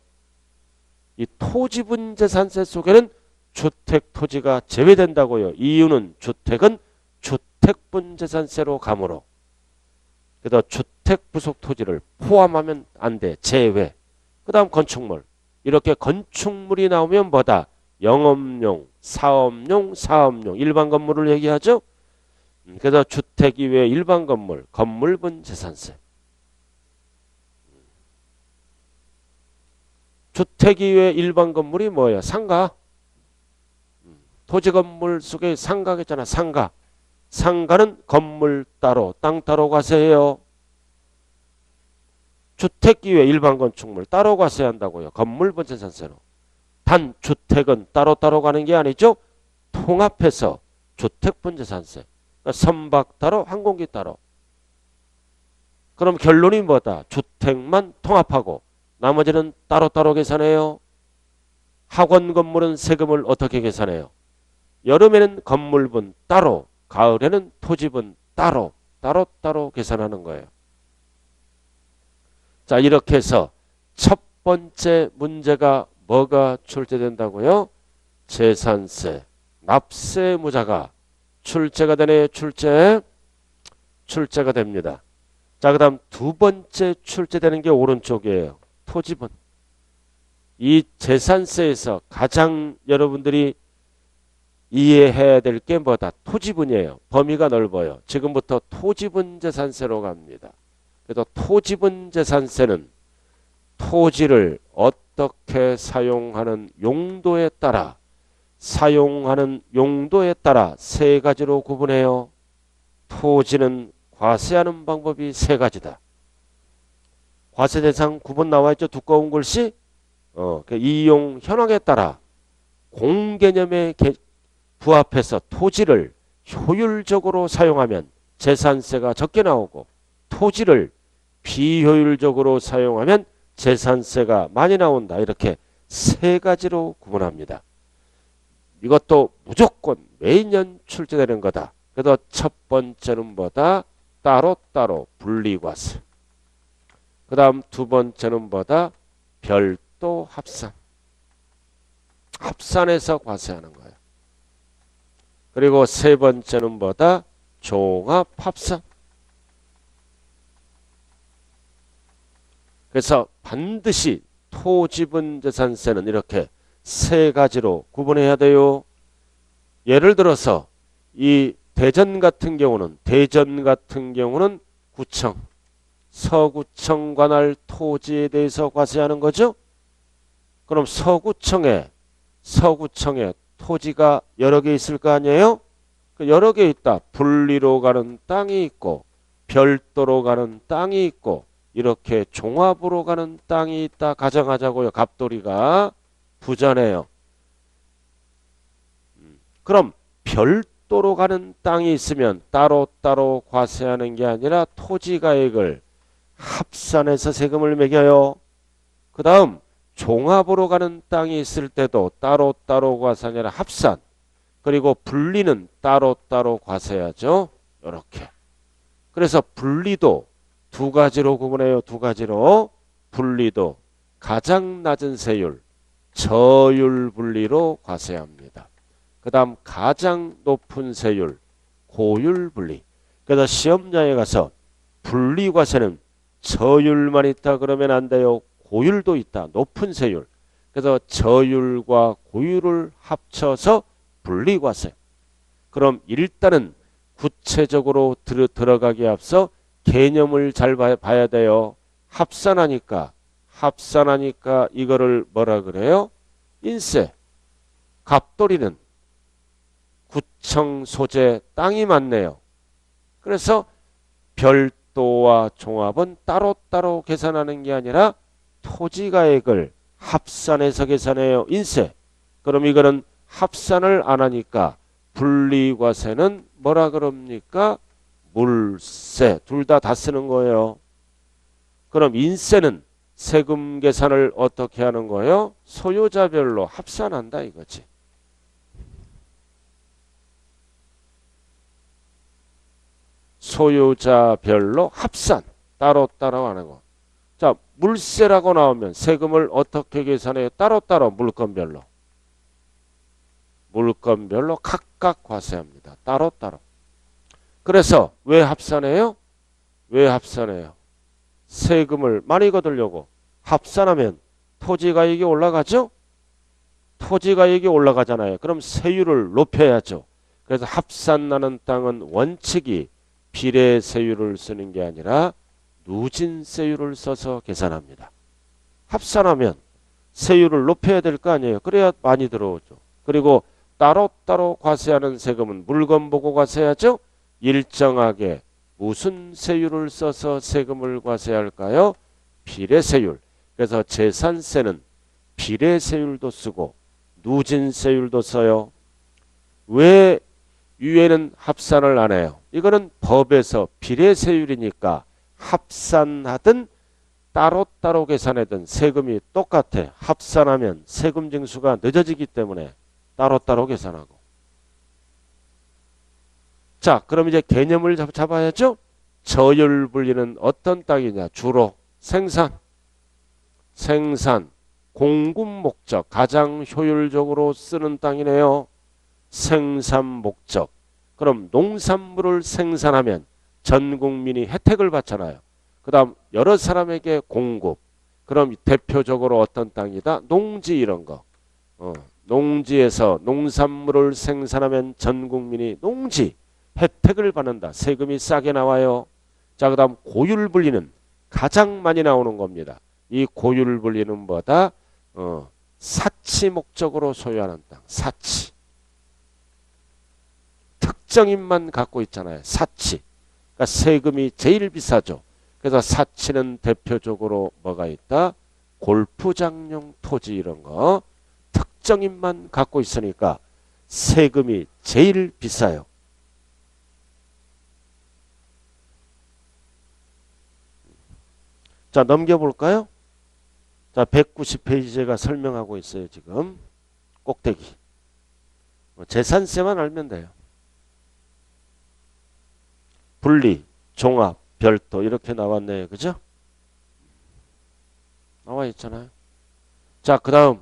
이 토지분 재산세 속에는 주택 토지가 제외된다고요. 이유는 주택은 주택분 재산세로 가므로. 그래서 주택 부속 토지를 포함하면 안 돼. 제외. 그 다음 건축물. 이렇게 건축물이 나오면 뭐다? 영업용, 사업용, 사업용. 일반 건물을 얘기하죠. 그래서 주택 이외 일반 건물, 건물분 재산세. 주택 이외 일반 건물이 뭐예요? 상가. 토지 건물 속에 상가가 있잖아. 상가. 상가는 건물 따로, 땅 따로 과세해요. 주택 이외 일반 건축물 따로 과세한다고요. 건물분 재산세로. 단 주택은 따로따로 가는 게 아니죠. 통합해서 주택분 재산세. 그러니까 선박 따로, 항공기 따로. 그럼 결론이 뭐다? 주택만 통합하고 나머지는 따로따로 계산해요. 학원 건물은 세금을 어떻게 계산해요? 여름에는 건물분 따로, 가을에는 토지분 따로, 따로따로 계산하는 거예요. 자, 이렇게 해서 첫 번째 문제가 뭐가 출제된다고요? 재산세, 납세무자가 출제가 되네. 출제가 됩니다. 자, 그 다음 두 번째 출제되는 게 오른쪽이에요. 토지분. 이 재산세에서 가장 여러분들이 이해해야 될 게 뭐다? 토지분이에요. 범위가 넓어요. 지금부터 토지분 재산세로 갑니다. 그래서 토지분 재산세는 토지를 어떻게 사용하는 용도에 따라 세 가지로 구분해요. 토지는 과세하는 방법이 세 가지다. 과세 대상 구분 나와 있죠. 두꺼운 글씨. 이용 현황에 따라 공개념에 부합해서 토지를 효율적으로 사용하면 재산세가 적게 나오고 토지를 비효율적으로 사용하면 재산세가 많이 나온다. 이렇게 세 가지로 구분합니다. 이것도 무조건 매년 출제되는 거다. 그래서 첫 번째는 뭐다? 따로따로 분리과세. 그 다음 두 번째는 뭐다? 별도 합산. 합산해서 과세하는 거예요. 그리고 세 번째는 뭐다? 종합합산. 그래서 반드시 토지분 재산세는 이렇게 세 가지로 구분해야 돼요. 예를 들어서 이 대전 같은 경우는 구청, 서구청 관할 토지에 대해서 과세하는 거죠. 그럼 서구청에 토지가 여러 개 있을 거 아니에요? 여러 개 있다. 분리로 가는 땅이 있고 별도로 가는 땅이 있고 이렇게 종합으로 가는 땅이 있다 가정하자고요. 갑돌이가 부자네요. 그럼 별도로 가는 땅이 있으면 따로따로 과세하는 게 아니라 토지가액을 합산해서 세금을 매겨요. 그 다음 종합으로 가는 땅이 있을 때도 따로따로 과세가 아니라 합산. 그리고 분리는 따로따로 과세하죠. 이렇게. 그래서 분리도 두 가지로 구분해요. 두 가지로. 분리도 가장 낮은 세율, 저율 분리로 과세합니다. 그 다음 가장 높은 세율, 고율 분리. 그래서 시험장에 가서 분리과세는 저율만 있다 그러면 안 돼요. 고율도 있다. 높은 세율. 그래서 저율과 고율을 합쳐서 분리과세. 그럼 일단은 구체적으로 들어가기에 앞서 개념을 잘 봐야 돼요. 합산하니까 이거를 뭐라 그래요? 인세. 갑돌이는 구청 소재 땅이 많네요. 그래서 별도와 종합은 따로따로 계산하는 게 아니라 토지가액을 합산해서 계산해요. 인세. 그럼 이거는 합산을 안 하니까 분리과세는 뭐라 그럽니까? 물세. 둘 다 쓰는 거예요. 그럼 인세는 세금 계산을 어떻게 하는 거예요? 소유자별로 합산한다 이거지. 소유자별로 합산. 따로따로 하는 거. 자, 물세라고 나오면 세금을 어떻게 계산해요? 따로따로 물건별로. 물건별로 각각 과세합니다. 따로따로. 그래서 왜 합산해요? 왜 합산해요? 세금을 많이 거두려고 합산하면 토지가액이 올라가죠? 토지가액이 올라가잖아요. 그럼 세율을 높여야죠. 그래서 합산나는 땅은 원칙이 비례세율을 쓰는 게 아니라 누진세율을 써서 계산합니다. 합산하면 세율을 높여야 될 거 아니에요. 그래야 많이 들어오죠. 그리고 따로따로 과세하는 세금은 물건 보고 과세하죠. 일정하게 무슨 세율을 써서 세금을 과세할까요? 비례세율. 그래서 재산세는 비례세율도 쓰고 누진세율도 써요. 왜 위에는 합산을 안 해요? 이거는 법에서 비례세율이니까 합산하든 따로따로 계산하든 세금이 똑같아. 합산하면 세금 징수가 늦어지기 때문에 따로따로 계산하고. 자, 그럼 이제 개념을 잡아야죠. 저율분리는 어떤 땅이냐? 주로 생산, 공급 목적, 가장 효율적으로 쓰는 땅이네요. 생산 목적. 그럼 농산물을 생산하면 전 국민이 혜택을 받잖아요. 그 다음 여러 사람에게 공급. 그럼 대표적으로 어떤 땅이다? 농지 이런 거. 농지에서 농산물을 생산하면 전 국민이 농지 혜택을 받는다. 세금이 싸게 나와요. 자, 그 다음 고율분리는 가장 많이 나오는 겁니다. 이 고율분리는 뭐다? 사치 목적으로 소유하는 땅. 사치. 특정인만 갖고 있잖아요. 사치. 그러니까 세금이 제일 비싸죠. 그래서 사치는 대표적으로 뭐가 있다? 골프장용 토지 이런 거. 특정인만 갖고 있으니까 세금이 제일 비싸요. 자, 넘겨볼까요? 자, 190페이지 제가 설명하고 있어요. 지금 꼭대기. 재산세만 알면 돼요. 분리, 종합, 별도 이렇게 나왔네요. 그죠? 나와 있잖아요. 자, 그 다음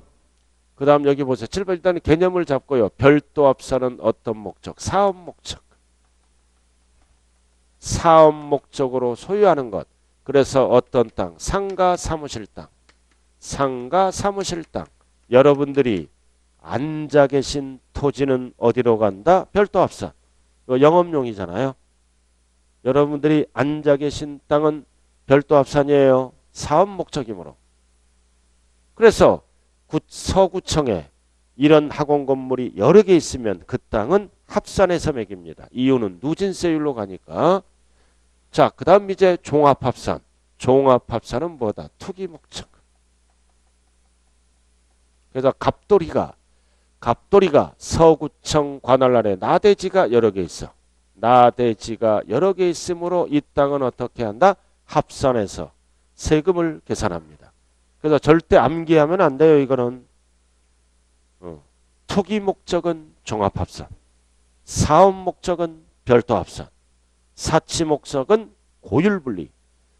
여기 보세요. 7번 일단 개념을 잡고요. 별도 합산은 어떤 목적? 사업 목적. 사업 목적으로 소유하는 것. 그래서 어떤 땅? 상가 사무실 땅. 상가 사무실 땅. 여러분들이 앉아 계신 토지는 어디로 간다? 별도 합산. 이거 영업용이잖아요. 여러분들이 앉아 계신 땅은 별도 합산이에요. 사업 목적이므로. 그래서 서구청에 이런 학원 건물이 여러 개 있으면 그 땅은 합산해서 매깁니다. 이유는 누진세율로 가니까. 자, 그 다음 이제 종합합산. 종합합산은 뭐다? 투기 목적. 그래서 갑돌이가 서구청 관할 아래 나대지가 여러 개 있어. 나대지가 여러 개 있으므로 이 땅은 어떻게 한다? 합산해서 세금을 계산합니다. 그래서 절대 암기하면 안 돼요. 이거는 투기 목적은 종합합산, 사업 목적은 별도 합산, 사치 목적은 고율분리,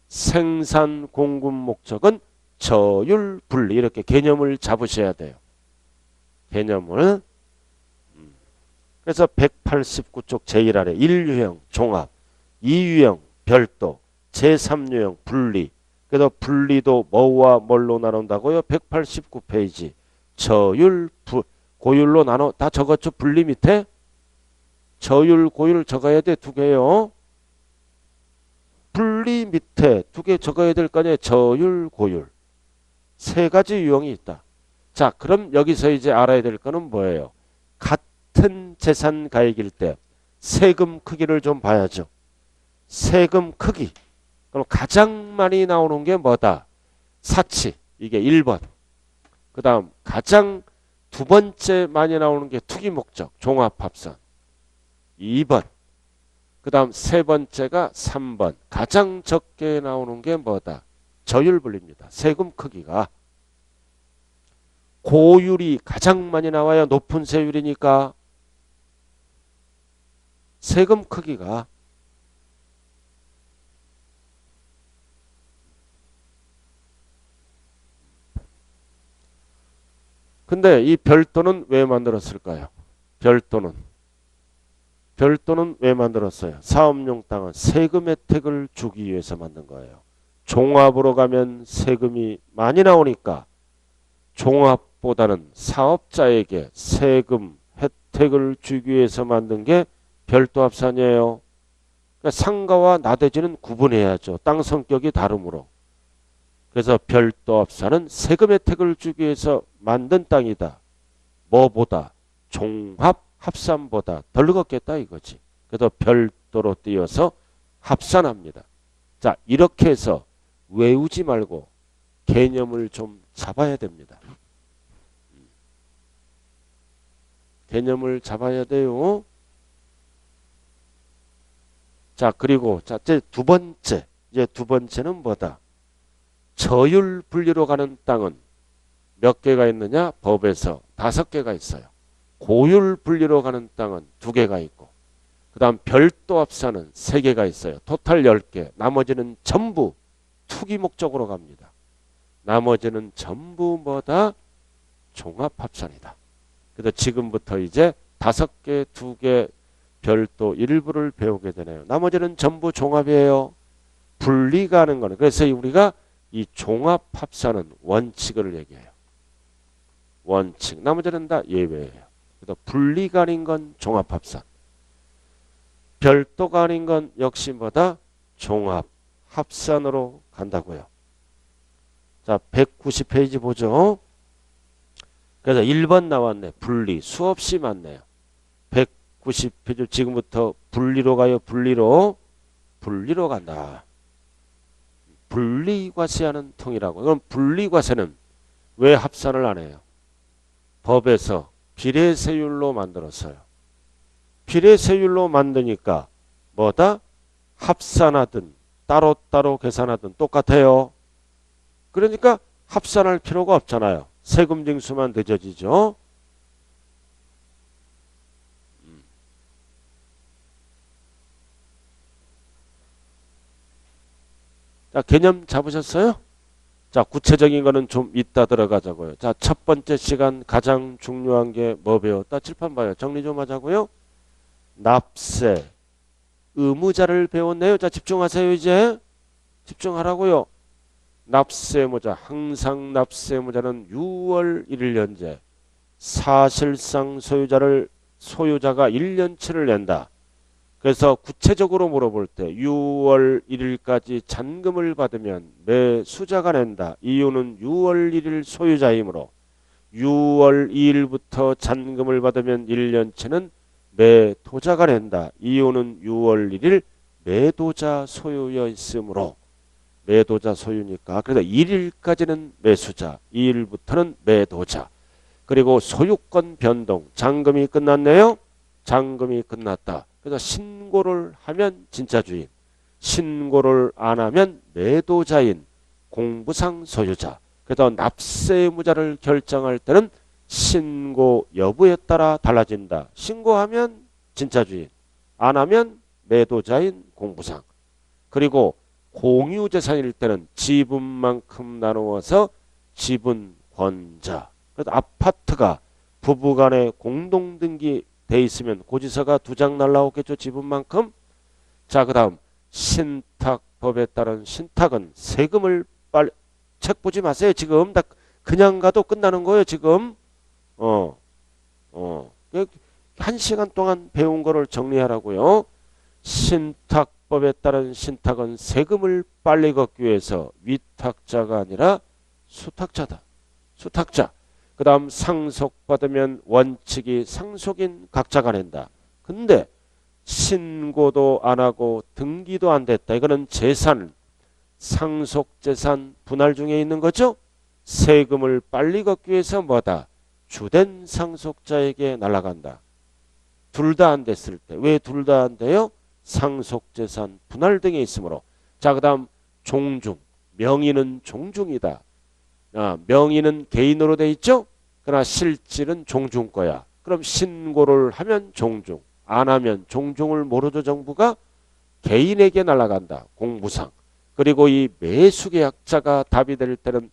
생산 공급 목적은 저율분리. 이렇게 개념을 잡으셔야 돼요. 개념을. 그래서 189쪽 제1아래 1유형 종합, 2유형 별도, 제3유형 분리, 그래서 분리도 뭐와 뭘로 나눈다고요? 189페이지. 저율, 고율로 나눠 다 적었죠? 분리 밑에 저율, 고율 적어야 돼. 두 개요. 분리 밑에 두 개 적어야 될 거 아니에요. 저율, 고율. 세 가지 유형이 있다. 자, 그럼 여기서 이제 알아야 될 거는 뭐예요? 같은 재산 가액일 때 세금 크기를 좀 봐야죠. 세금 크기. 그럼 가장 많이 나오는 게 뭐다? 사치. 이게 1번. 그 다음 가장 두 번째 많이 나오는 게 투기 목적. 종합합산. 2번. 그 다음 세 번째가 3번. 가장 적게 나오는 게 뭐다? 저율분리입니다. 세금 크기가. 고율이 가장 많이 나와야 높은 세율이니까 세금 크기가 근데 이 별도는 왜 만들었을까요? 별도는 왜 만들었어요? 사업용 땅은 세금 혜택을 주기 위해서 만든 거예요. 종합으로 가면 세금이 많이 나오니까 종합보다는 사업자에게 세금 혜택을 주기 위해서 만든 게 별도 합산이에요. 그러니까 상가와 나대지는 구분해야죠. 땅 성격이 다르므로. 그래서 별도 합산은 세금 혜택을 주기 위해서 만든 땅이다. 뭐보다? 종합 합산보다 덜 걷겠다 이거지. 그래서 별도로 띄어서 합산합니다. 자, 이렇게 해서 외우지 말고 개념을 좀 잡아야 됩니다. 개념을 잡아야 돼요. 자, 그리고 자, 이제 두 번째는 뭐다? 저율 분리로 가는 땅은 몇 개가 있느냐? 법에서 5개가 있어요. 고율 분리로 가는 땅은 2개가 있고, 그 다음 별도 합산은 3개가 있어요. 토탈 10개. 나머지는 전부 투기 목적으로 갑니다. 나머지는 전부 뭐다? 종합합산이다. 그래서 지금부터 이제 5개, 2개, 별도 일부를 배우게 되네요. 나머지는 전부 종합이에요. 분리가 하는 거는. 그래서 우리가 이 종합합산은 원칙을 얘기해요. 원칙. 나머지는 다 예외예요. 그래서 분리가 아닌 건 종합합산. 별도가 아닌 건 역시 뭐다? 종합합산으로 간다고요. 자, 190페이지 보죠. 그래서 1번 나왔네. 분리. 수없이 많네요. 190페이지 지금부터 분리로 가요. 분리로 간다. 분리과세하는 통이라고. 그럼 분리과세는 왜 합산을 안 해요? 법에서 비례세율로 만들었어요. 비례세율로 만드니까 뭐다? 합산하든 따로따로 계산하든 똑같아요. 그러니까 합산할 필요가 없잖아요. 세금 징수만 늦어지죠. 자, 개념 잡으셨어요? 자, 구체적인 거는 좀 이따 들어가자고요. 자, 첫 번째 시간 가장 중요한 게 뭐 배웠다? 칠판 봐요. 정리 좀 하자고요. 납세, 의무자를 배웠네요. 자, 집중하세요. 이제 집중하라고요. 납세의무자, 항상 납세의무자는 6월 1일 현재 사실상 소유자가 1년치를 낸다. 그래서 구체적으로 물어볼 때 6월 1일까지 잔금을 받으면 매수자가 낸다. 이유는 6월 1일 소유자이므로 6월 2일부터 잔금을 받으면 1년치는 매도자가 낸다. 이유는 6월 1일 매도자 소유였으므로 매도자 소유니까. 그래서 1일까지는 매수자, 2일부터는 매도자. 그리고 소유권 변동, 잔금이 끝났네요. 잔금이 끝났다. 그래서 신고를 하면 진짜 주인, 신고를 안 하면 매도자인 공부상 소유자. 그래서 납세의무자를 결정할 때는 신고 여부에 따라 달라진다. 신고하면 진짜 주인, 안 하면 매도자인 공부상. 그리고 공유재산일 때는 지분만큼 나누어서 지분권자. 그래서 아파트가 부부간에 공동등기 돼 있으면 고지서가 2장 날라오겠죠. 지분만큼. 자, 그 다음 신탁법에 따른 신탁은 세금을 빨리 책 보지 마세요. 지금 다 그냥 가도 끝나는 거예요. 지금 한 시간 동안 배운 거를 정리하라고요. 신탁법에 따른 신탁은 세금을 빨리 걷기 위해서 위탁자가 아니라 수탁자다. 수탁자. 그 다음 상속받으면 원칙이 상속인 각자가 낸다. 근데 신고도 안 하고 등기도 안 됐다. 이거는 재산, 상속재산 분할 중에 있는 거죠. 세금을 빨리 걷기 위해서 뭐다? 주된 상속자에게 날아간다. 둘 다 안 됐을 때. 왜 둘 다 안 돼요? 상속재산 분할 등에 있으므로. 자, 그 다음 종중. 명의는 종중이다. 명의는 개인으로 돼 있죠? 그러나 실질은 종중 거야. 그럼 신고를 하면 종중. 안 하면 종중을 모르죠. 정부가 개인에게 날아간다. 공무상. 그리고 이 매수계약자가 답이 될 때는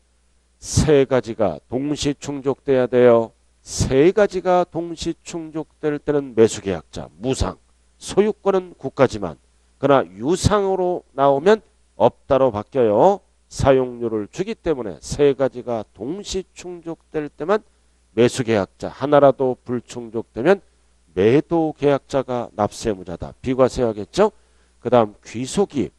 세 가지가 동시 충족돼야 돼요. 세 가지가 동시 충족될 때는 매수계약자, 무상. 소유권은 국가지만 그러나 유상으로 나오면 없다로 바뀌어요. 사용료를 주기 때문에 세 가지가 동시 충족될 때만 매수계약자, 하나라도 불충족되면 매도계약자가 납세무자다. 비과세하겠죠. 그 다음 귀속이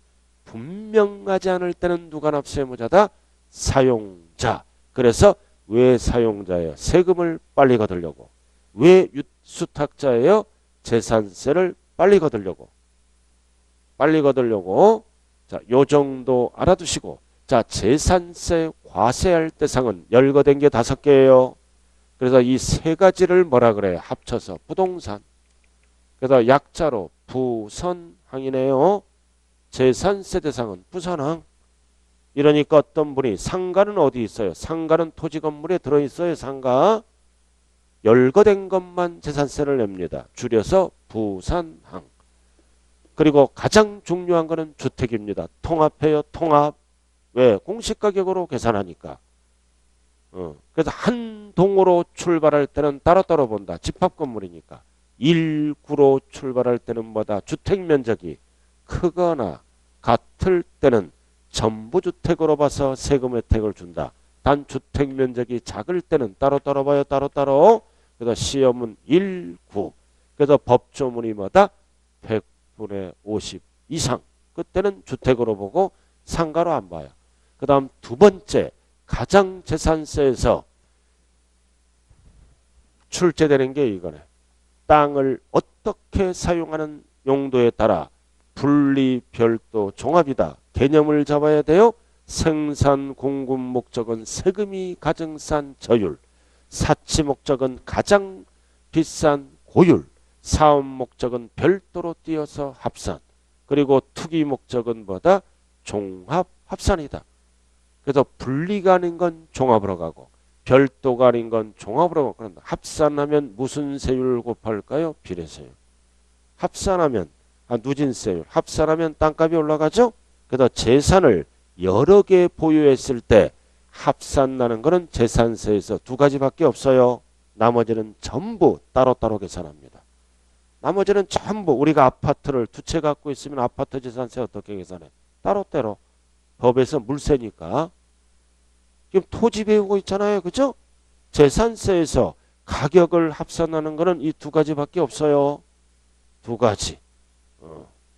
분명하지 않을 때는 누가 납세무자다? 사용자. 그래서 왜 사용자예요? 세금을 빨리 거두려고. 왜 수탁자예요? 재산세를 빨리 거두려고. 빨리 거두려고. 자, 요 정도 알아두시고. 자, 재산세 과세할 대상은 열거된 게 5개예요. 그래서 이 세 가지를 뭐라 그래요? 합쳐서 부동산. 그래서 약자로 부선항이네요. 재산세 대상은 부선항. 이러니까 어떤 분이 상가는 어디 있어요? 상가는 토지 건물에 들어있어요. 상가. 열거된 것만 재산세를 냅니다. 줄여서 부산항. 그리고 가장 중요한 거는 주택입니다. 통합해요. 통합. 왜? 공시가격으로 계산하니까. 그래서 한 동으로 출발할 때는 따로따로 본다. 집합건물이니까. 1구로 출발할 때는 뭐다? 주택면적이 크거나 같을 때는 전부주택으로 봐서 세금 혜택을 준다. 단 주택면적이 작을 때는 따로따로 봐요. 따로따로. 그래서 시험은 1구. 그래서 법조문이 뭐다? 100분의 50 이상. 그때는 주택으로 보고 상가로 안 봐요. 그 다음 두 번째. 가장재산세에서 출제되는 게 이거네. 땅을 어떻게 사용하는 용도에 따라 분리, 별도, 종합이다. 개념을 잡아야 돼요. 생산, 공급 목적은 세금이 가장 싼 저율. 사치 목적은 가장 비싼 고율. 사업 목적은 별도로 띄어서 합산. 그리고 투기 목적은 뭐다? 종합 합산이다. 그래서 분리가 아닌 건 종합으로 가고 별도가 아닌 건 종합으로 가고 합산하면 무슨 세율 곱할까요? 비례세율. 합산하면 누진세율. 합산하면 땅값이 올라가죠? 그래서 재산을 여러 개 보유했을 때 합산나는 거는 재산세에서 두 가지밖에 없어요. 나머지는 전부 따로따로 계산합니다. 나머지는 전부 우리가 아파트를 두 채 갖고 있으면 아파트 재산세 어떻게 계산해? 따로따로. 법에서 물세니까. 지금 토지 배우고 있잖아요. 그죠? 재산세에서 가격을 합산하는 거는 이 두 가지밖에 없어요. 두 가지.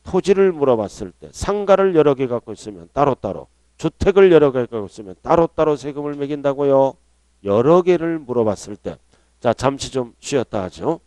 토지를 물어봤을 때 상가를 여러 개 갖고 있으면 따로따로, 주택을 여러 개 갖고 있으면 따로따로 세금을 매긴다고요. 여러 개를 물어봤을 때. 자, 잠시 좀 쉬었다 하죠.